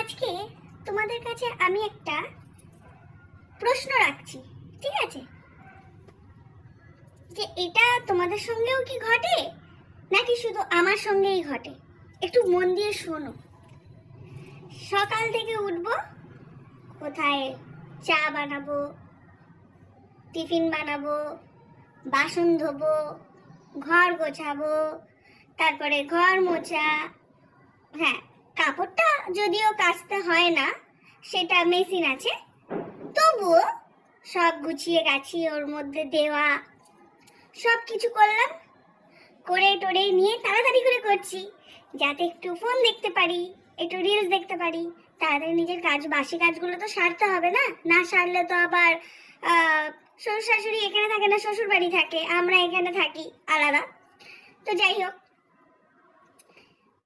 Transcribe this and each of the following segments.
আজকে তোমাদের কাছে আমি একটা প্রশ্ন রাখছি, ঠিক আছে? যে এটা তোমাদের সঙ্গেও কি ঘটে নাকি শুধু আমার সঙ্গেই ঘটে? একটু মন দিয়ে শোনো। সকাল থেকে উঠবো, কোথায় চা বানাবো, টিফিন বানাবো, বাসন ধোবো, ঘর গোছাবো, তারপরে ঘর মোছা। হ্যাঁ, কাপড়টা যদিও কাচতে হয় না, সেটা মেশিন আছে, তবুও সব গুছিয়ে গাছিয়ে ওর মধ্যে দেওয়া, সব কিছু করলাম। করে টোরে নিয়ে তাড়াতাড়ি করে করছি যাতে একটু ফোন দেখতে পারি, একটু রিলস দেখতে পারি। তাড়াতাড়ি নিজের কাজ, বাসি কাজগুলো তো সারতে হবে না, না সারলে তো আবার শ্বশুর শাশুড়ি এখানে থাকে না, শ্বশুর বাড়ি থাকে, আমরা এখানে থাকি আলাদা। তো যাই হোক,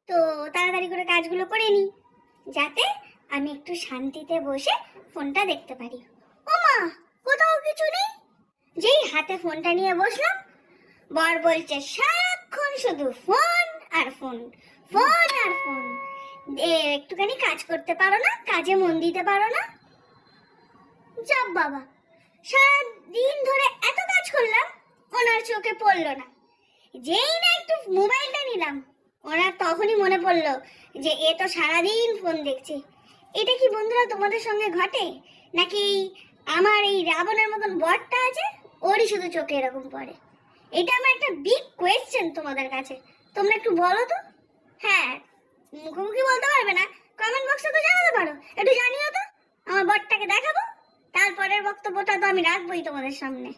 তো তাড়াতাড়ি করে কাজগুলো করে নিই যাতে আমি একটু শান্তিতে বসে ফোনটা দেখতে পারি। ও মা, কোথাও কিছু নেই। যেই হাতে ফোনটা নিয়ে বসলাম, বর বলছে সারাক্ষণ শুধু ফোন আর ফোন, ফোন আর ফোন। একটুখানি কাজ করতে পারো না, কাজে মন দিতে পারো না? যাব বাবা, সারাদিন ধরে এত কাজ করলাম, ওনার চোখে পড়লো না। যেই না একটু মোবাইলটা নিলাম, ওনার তখনই মনে পড়লো যে এ তো সারাদিন ফোন দেখছে। এটা কি বন্ধুরা তোমাদের সঙ্গে ঘটে, নাকি আমার এই রাবণের মতন বরটা আছে, ওরই শুধু চোখে এরকম পড়ে? এটা আমার একটা বিগ কোয়েশ্চেন তোমাদের কাছে, তোমরা একটু বলো তো। হ্যাঁ, মুখোমুখি বলতে পারবে না, কমেন্ট বক্সে তো জানাতে পারো, একটু জানিও তো। আমার বরটাকে দেখাবো, তারপরের বক্তব্যটা তো আমি রাখবোই তোমাদের সামনে।